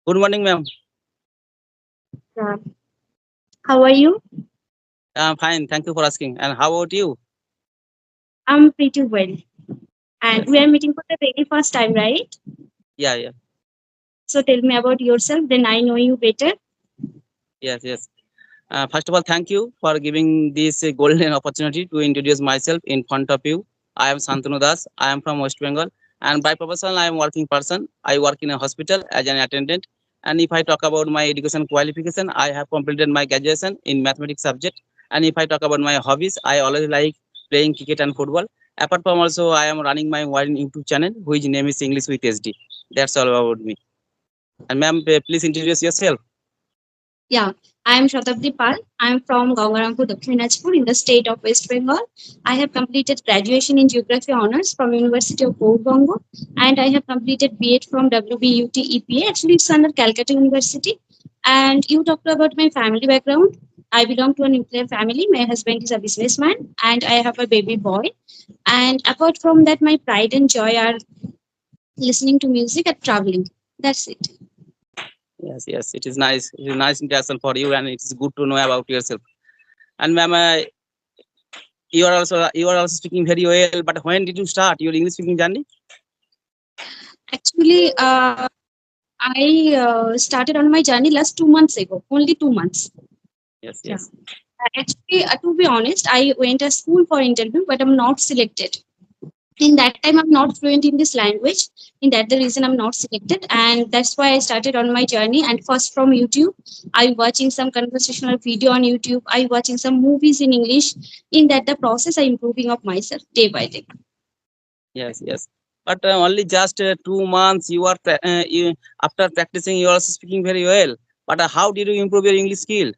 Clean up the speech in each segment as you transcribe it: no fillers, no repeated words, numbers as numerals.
Good morning, ma'am. Yeah. How are you? I'm fine. Thank you for asking. And how about you? I'm pretty well. And Yes. we are meeting for the very first time, right? Yeah, yeah. So tell me about yourself, then I know you better. Yes, yes. First of all, thank you for giving this golden opportunity to introduce myself in front of you. I am Santanu Das. I am from West Bengal. And by profession, I am working person. I work in a hospital as an attendant. And if I talk about my education qualification, I have completed my graduation in mathematics subject. And if I talk about my hobbies, I always like playing cricket and football. Apart from also, I am running my one YouTube channel, which name is English with SD. That's all about me. And ma'am, please introduce yourself. Yeah, I am Shatabdi Pal. I am from Gangarampur, Dakshin Dinajpur in the state of West Bengal. I have completed graduation in Geography Honours from University of Bongo, and I have completed B.Ed from WBUT EPA. Actually, it's under Calcutta University. And you talked about my family background. I belong to a nuclear family. My husband is a businessman, and I have a baby boy. And apart from that, my pride and joy are listening to music and traveling. That's it. Yes, yes, it is nice. It is nice interaction for you, and it is good to know about yourself. And ma'am, you are also speaking very well. But when did you start your English speaking journey? Actually, I started on my journey last 2 months ago, only 2 months. Yes, Yeah. yes, Actually, to be honest, I went to school for interview, but I'm not selected. In that time, I'm not fluent in this language. In that, the reason I'm not selected, and that's why I started on my journey. And first from YouTube, I'm watching some conversational video on YouTube. I'm watching some movies in English. In that, the process, I'm improving of myself day by day. yes, yes. But only just 2 months after practicing, you are also speaking very well. But how did you improve your English skill?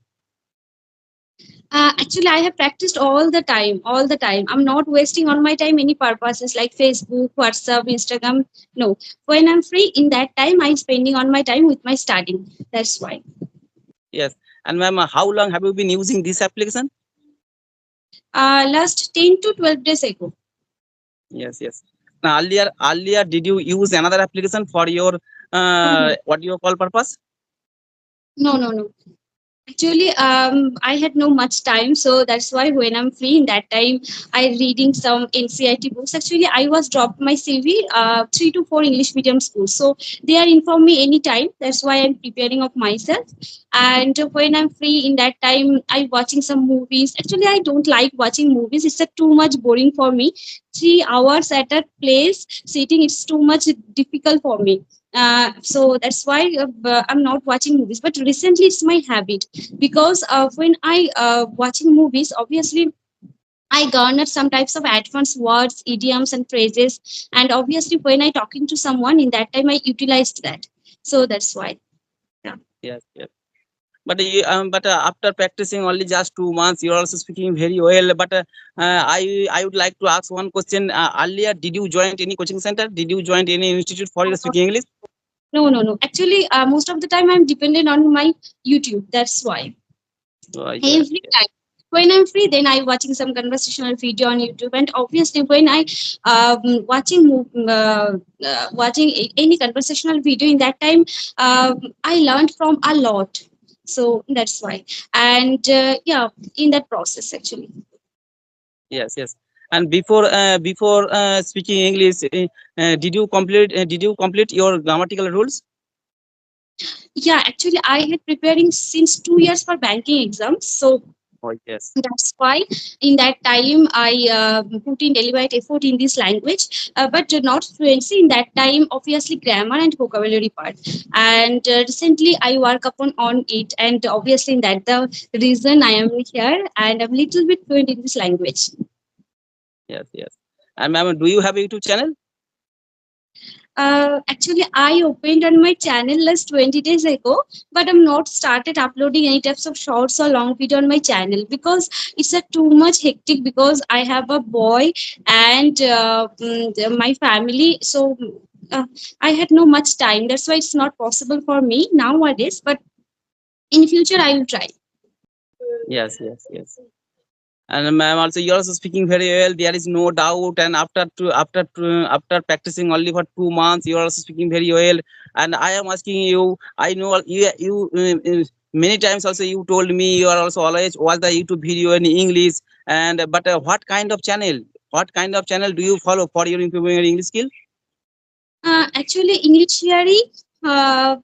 Actually, I have practiced all the time, all the time. I'm not wasting on my time any purposes like Facebook, WhatsApp, Instagram. No, when I'm free in that time, I'm spending on my time with my studying. That's why. Yes. And ma'am, how long have you been using this application? Last 10 to 12 days ago. Yes, yes. Now, earlier, did you use another application for your No, no, what you call purpose? no, no, no. Actually, I had no much time, so that's why when I'm free in that time, I reading some NCIT books. Actually, I was dropped my CV 3 to 4 English medium schools, so they are inform me anytime. That's why I'm preparing of myself. And when I'm free in that time, I watching some movies. Actually, I don't like watching movies. It's too much boring for me. 3 hours at a place sitting, it's too much difficult for me. So that's why I'm not watching movies. But recently, it's my habit because when I watching movies, obviously I garner some types of advanced words, idioms, and phrases, and obviously when I talking to someone in that time I utilized that. So that's why. Yeah. Yes, yes. But after practicing only just 2 months, you are also speaking very well. But I would like to ask one question. Earlier, did you join any coaching center? Did you join any institute for your speaking English? No, no, no. Actually, most of the time I'm dependent on my YouTube. That's why. Yeah, Every time when I'm free, then I watching some conversational video on YouTube, and obviously when I watching any conversational video in that time, I learned from a lot. So that's why, and yeah, in that process actually. yes, yes. And before speaking English, did you complete your grammatical rules? Yeah, actually, I had preparing since 2 years for banking exams. So Oh yes, that's why in that time I put in deliberate effort in this language, but not fluency in that time. Obviously, grammar and vocabulary part. And recently, I work upon on it, and obviously, in that the reason I am here, and I'm little bit fluent in this language. yes, yes. And ma'am, do you have a YouTube channel? Actually, I opened on my channel last 20 days ago, but I'm not started uploading any types of shorts or long video on my channel because it's a too much hectic because I have a boy and my family. So uh, I had no much time. That's why it's not possible for me nowadays. But in future, I will try. Yes, yes, yes. And ma'am, also you're also speaking very well. There is no doubt. And after practicing only for 2 months, you're also speaking very well. And I am asking you. I know you many times also you told me you are also always watch the YouTube video in English. And but what kind of channel? What kind of channel do you follow for your improving your English skill? Actually, English theory, a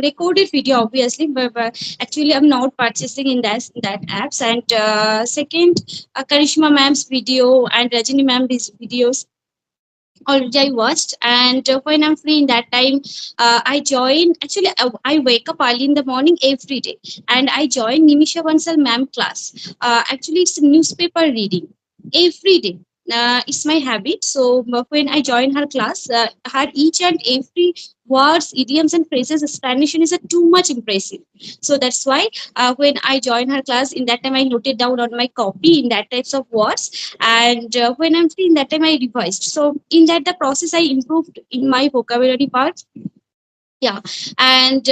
recorded video, obviously, but actually, I'm not purchasing in that apps. And second, Karishma ma'am's video and Rajini ma'am's videos already I watched. And when I'm free in that time, I join. Actually, I wake up early in the morning every day, and I join Nimisha Bansal ma'am class. Actually, it's a newspaper reading every day. It's my habit. So when I join her class, her each and every words, idioms, and phrases explanation is too much impressive. So that's why when I join her class, in that time I noted down on my copy in that types of words, and when I'm free in that time I revised. So in that the process I improved in my vocabulary part. Yeah. And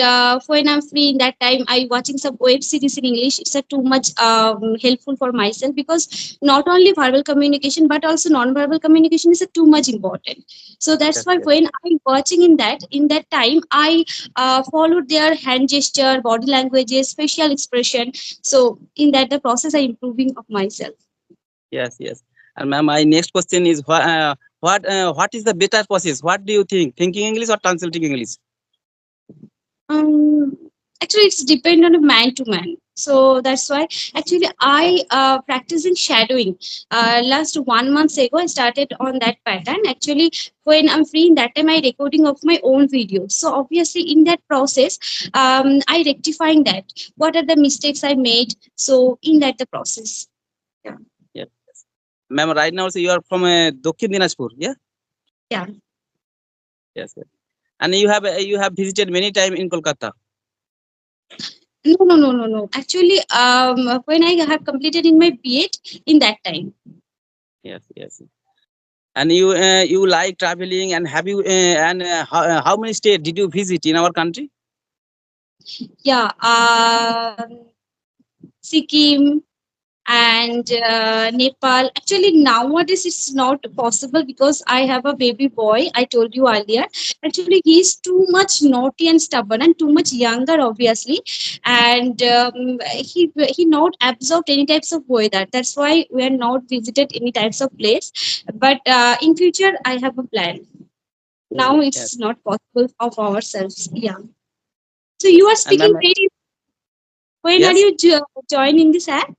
when I'm free in that time I watching some web series in English. It's too much helpful for myself, because not only verbal communication but also non-verbal communication is too much important. So that's Yes, why yes, when I'm watching in that time I followed their hand gesture, body languages, facial expression. So in that the process I improving of myself. yes, yes. And ma'am, my next question is what is the better process? What do you think? Thinking English or translating English? Um, Actually, it's depend on a man to man. So that's why actually I practicing shadowing. Last 1 month ago, I started on that pattern. Actually, when I'm free in that time, I recording of my own videos. So obviously, in that process, I rectifying that. What are the mistakes I made? So in that the process. Yeah. Yes. Ma'am, right now also you are from Dokhin Dinajpur, yeah? Yeah. Yes, yes. And you have visited many time in Kolkata. No, no, no, no, no. Actually, when I have completed in my B.Ed in that time. Yes, yes. And you like traveling, and have you and how many states did you visit in our country? Yeah. Sikkim and Nepal. Actually, nowadays it's not possible because I have a baby boy. I told you earlier. Actually, he's too much naughty and stubborn and too much younger, obviously, and he not absorbed any types of weather. That's why we are not visited any types of place. But in future, I have a plan. Now Yes. it's not possible of ourselves. Yeah. So you are And speaking ma'am, very. When are yes, you joining this app?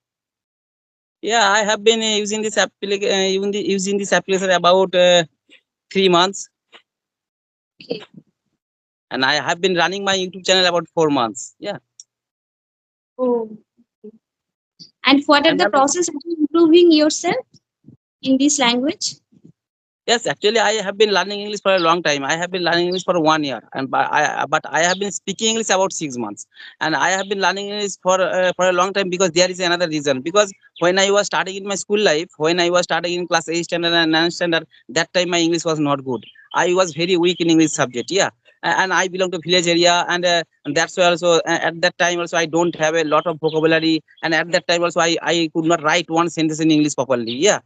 yeah, I have been using this using this application about 3 months, Okay. and I have been running my YouTube channel about 4 months. Yeah. Oh. And what are And the ma'am, process of improving yourself in this language? yes, actually, I have been learning English for a long time. I have been learning English for 1 year, and but I have been speaking English about 6 months, and I have been learning English for a long time because there is another reason. Because when I was starting in my school life, when I was starting in class 8 standard and 9 standard, that time my English was not good. I was very weak in English subject. Yeah. And I belong to village area, and that's why also at that time also I don't have a lot of vocabulary, and at that time also I could not write one sentence in English properly. Yeah.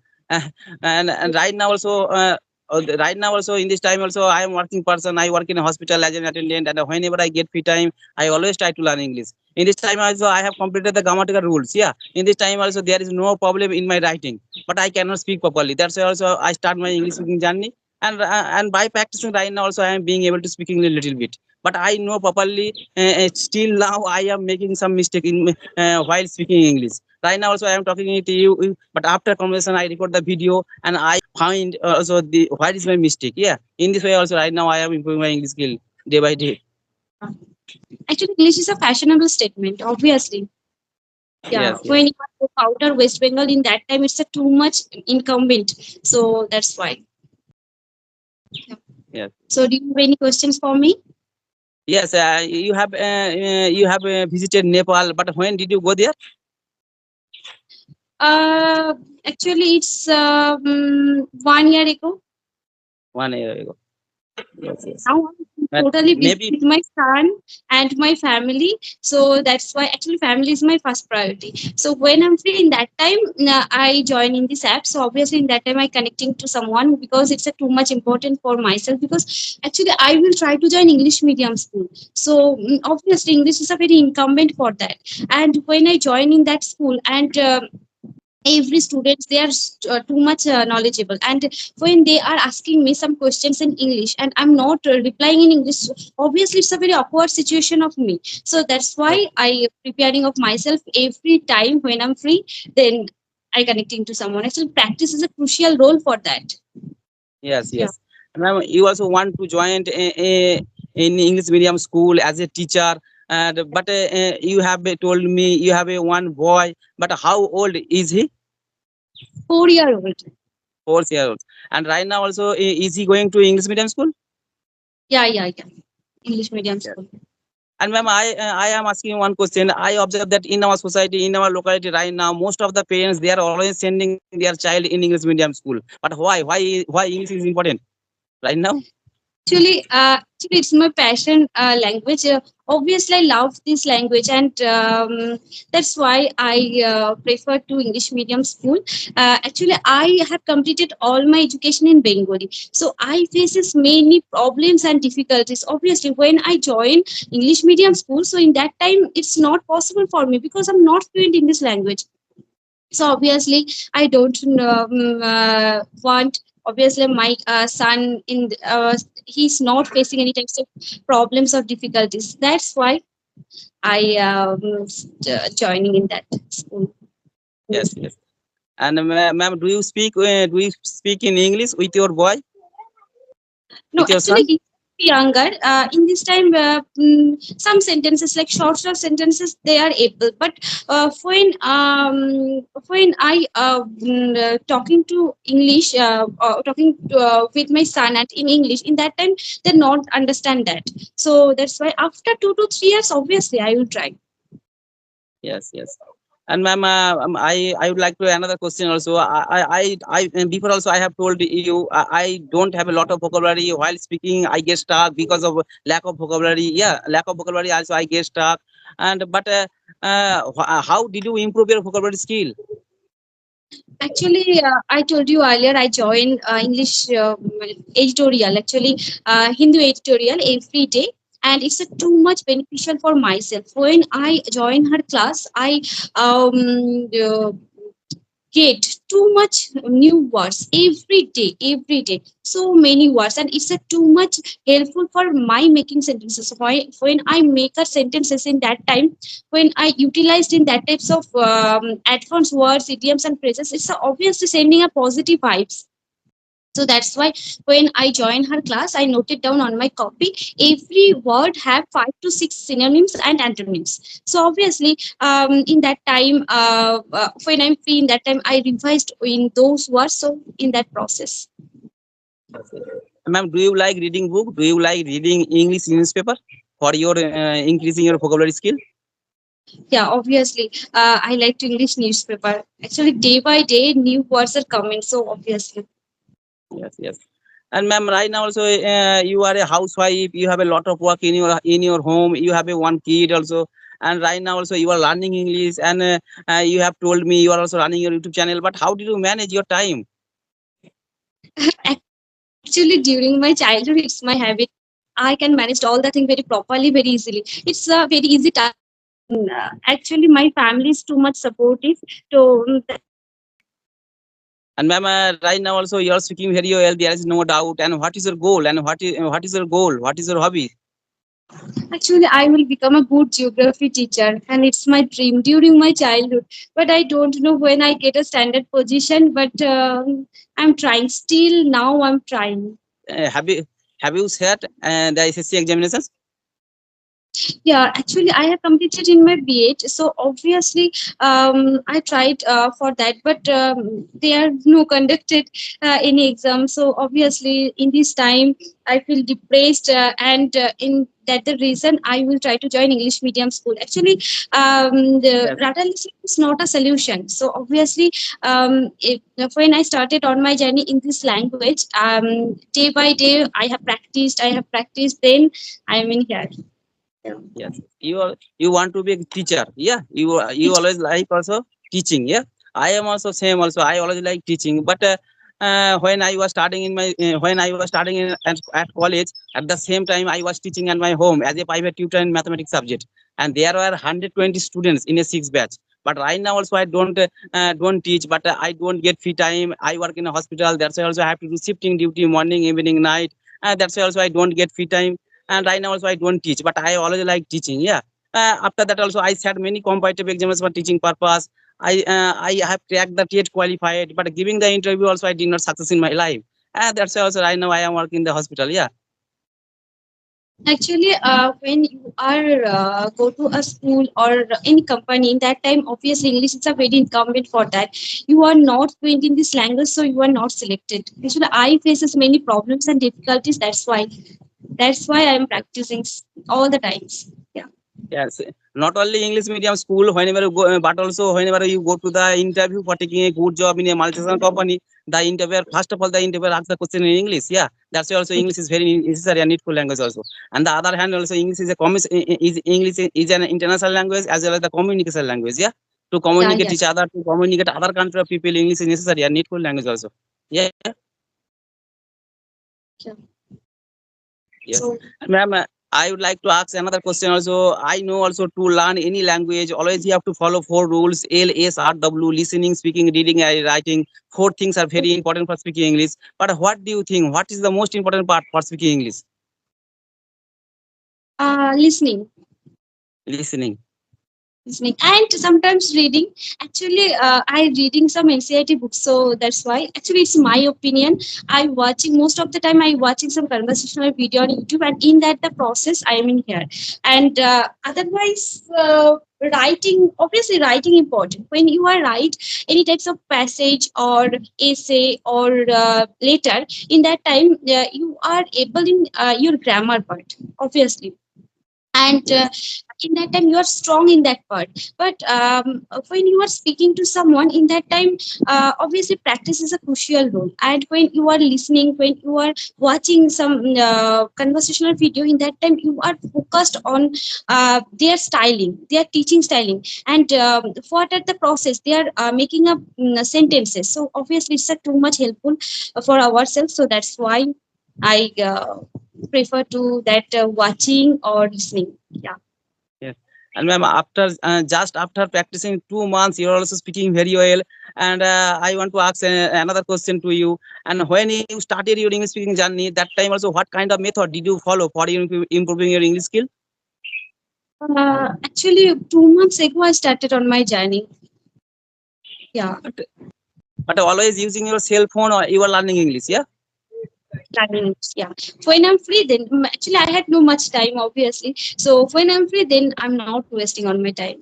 And right now also right now also in this time also I am working person. I work in a hospital as an attendant, and whenever I get free time I always try to learn English. In this time also I have completed the grammatical rules. Yeah, in this time also there is no problem in my writing, but I cannot speak properly. That's why also I start my English speaking journey. And by practicing right now also I am being able to speak English a little bit, but I know properly. Still now I am making some mistake in while speaking English. Right now also I am talking it to you, but after conversation I record the video and I find also the what is my mistake. Yeah, in this way also right now I am improving my English skill day by day. Actually, English is a fashionable statement, obviously. Yeah. Yes, When yes, you are to outer West Bengal in that time, it's too much incumbent. So that's why. Yeah. yes, So do you have any questions for me? yes. You have visited Nepal, but when did you go there? Uh, Actually, it's 1 year ago. 1 year ago. Yes, yes. Now I'm But totally busy maybe with my son and my family. So that's why actually family is my first priority. So when I'm free in that time, I join in this app. So obviously in that time I connecting to someone because it's a too much important for myself because actually I will try to join English medium school. So obviously English is a very incumbent for that. And when I join in that school and every students they are too much knowledgeable, and when they are asking me some questions in English and I'm not replying in English, obviously it's a very awkward situation of me. So that's why yes, I preparing of myself every time when I'm free, then I connecting to someone. Actually practice is a crucial role for that. yes, Yeah. yes. And ma'am, you also want to join in English medium school as a teacher, and but you have told me you have a one boy, but how old is he? 4 year old. 4 years old. And right now also is he going to English medium school? Yeah, English medium Yes. school. And ma'am, I am asking one question. I observe that in our society, in our locality right now, most of the parents they are always sending their child in English medium school. But why English is important right now? Actually, it's my passion language. Obviously, I love this language, and that's why I prefer to English medium school. Actually, I have completed all my education in Bengali, so I faces many problems and difficulties. Obviously, when I join English medium school, so in that time, it's not possible for me because I'm not fluent in this language. So obviously I don't want obviously my son he's not facing any types of problems or difficulties. That's why I joining in that school. Yes, yes. And ma'am, do you speak in English with your boy, No, with your actually, son? he's younger. In this time, some sentences like short sentences they are able. But when I talking to English, talking with my son and in English, in that time they not understand that. So that's why after 2 to 3 years, obviously I will try. Yes, yes. And ma'am, I would like to another question also. And before also I have told you I don't have a lot of vocabulary while speaking. I get stuck because of lack of vocabulary. Yeah, lack of vocabulary also I get stuck. And but how did you improve your vocabulary skill? Actually, I told you earlier I joined English editorial, actually Hindu editorial every day, and it's too much beneficial for myself. When I join her class, I uh, get too much new words every day, so many words, and it's too much helpful for my making sentences. Why when I make a sentences in that time, when I utilized in that types of advanced words, idioms and phrases, it's obviously sending a positive vibes. So that's why when I joined her class, I noted down on my copy every word have 5 to 6 synonyms and antonyms. So obviously, in that time, when I'm free, in that time I revised in those words. So in that process, Ma'am, do you like reading book? Do you like reading English newspaper for your increasing your vocabulary skill? yeah, obviously, I like to English newspaper. Actually, day by day, new words are coming. So obviously. Yes, yes. And ma'am, right now also you are a housewife. You have a lot of work in your home. You have a one kid also, and right now also you are learning English. And you have told me you are also running your YouTube channel. But how did you manage your time? Actually, during my childhood, it's my habit. I can manage all the thing very properly, very easily. It's a very easy task. Actually, my family is too much supportive. So And ma'am, right now also you are speaking very well. There is no doubt. And what is your goal? And what is your goal? What is your hobby? actually, I will become a good geography teacher, and it's my dream during my childhood. But I don't know when I get a standard position. But I'm trying. Still now, I'm trying. Have you set the SSC examinations? Yeah, actually, I have completed in my BH. So obviously, I tried for that, but they are no conducted any exam. So obviously, in this time, I feel depressed, and in that the reason I will try to join English medium school. Actually, the Yes, rather listening is not a solution. So obviously, when I started on my journey in this language, day by day, I have practiced. I have practiced. Then I am in here. Yeah. yes. You want to be a teacher. Yeah, you always like also teaching. Yeah, I am also same. Also, I always like teaching. But when I was starting in my when I was starting at college, at the same time I was teaching at my home as a private tutor in mathematics subject, and there were 120 students in a six batch. But right now also I don't teach, but I don't get free time. I work in a hospital. That's why also I have to do shifting duty, morning, evening, night. That's why also I don't get free time. And right now also I don't teach, but I always like teaching. Yeah. After that also I sat many competitive exams for teaching purpose. I have cracked the TET qualified, but giving the interview also I did not success in my life. That's why also right now I am working in the hospital. Yeah. Actually, when you are go to a school or any company, in that time, obviously English is a very incumbent for that. You are not fluent in this language, so you are not selected. Actually, I faces many problems and difficulties. That's why I am practicing all the times. Yeah. Yes, not only English medium school, whenever you go, but also whenever you go to the interview for taking a good job in a multinational company, the interviewer, first of all, the interviewer asks the question in English. Yeah, that's why also English is very necessary and needful language also. And the other hand, also English is a is English is an international language as well as the communication language. Yeah, to Yeah. communicate Yeah. each other, to communicate other country of people, English is necessary and needful language also. Yeah, Sure. yes. So Ma'am, I would like to ask another question also. I know also to learn any language, always you have to follow four rules: L, S, R, W, listening, speaking, reading, and writing. Four things are very important for speaking English. But what do you think? What is the most important part for speaking English? listening. Listening. Listening and sometimes reading. Actually, I reading some NCIT books, so that's why. Actually, it's my opinion. I watching most of the time. I watching some conversational video on YouTube, and in that the process I am in here. And otherwise, writing, obviously writing important. When you are write any types of passage or essay or letter, in that time you are able in your grammar part, obviously. And Yes. in that time you are strong in that part. But when you are speaking to someone, in that time obviously practice is a crucial role. And when you are listening, when you are watching some conversational video, in that time you are focused on their styling, their teaching styling, and what are the process they are making up sentences. So obviously it's too much helpful for ourselves. So that's why I prefer to that watching or listening. Yeah. Yes. And ma'am, after just after practicing 2 months, you're also speaking very well. And I want to ask another question to you. And when you started your English speaking journey, that time also, what kind of method did you follow for improving your English skill? Actually, 2 months ago, I started on my journey. Yeah, But always using your cell phone or you are learning English. Yeah. planning. Yeah. When I'm free, then actually I had no much time, obviously. So when I'm free, then I'm not wasting on my time.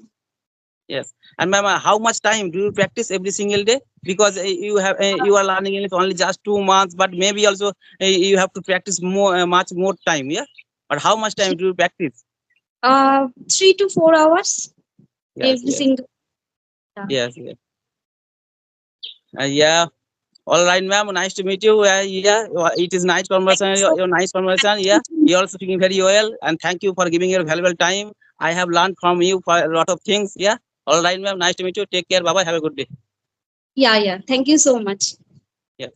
Yes. And ma'am, how much time do you practice every single day? Because you are learning English only just 2 months, but maybe also you have to practice more, much more time. Yeah. But how much time do you practice? 3 to 4 hours Yes. every Yes. single. Yeah. Yes. Yes. Yeah. All right, ma'am. Nice to meet you. Yeah. It is nice Thank you conversation. so Your nice conversation. Yeah. much. You're also speaking very well, and thank you for giving your valuable time. I have learned from you for a lot of things. Yeah. All right, ma'am. Nice to meet you. Take care. Bye bye. Have a good day. Yeah, yeah. Thank you so much. Yeah.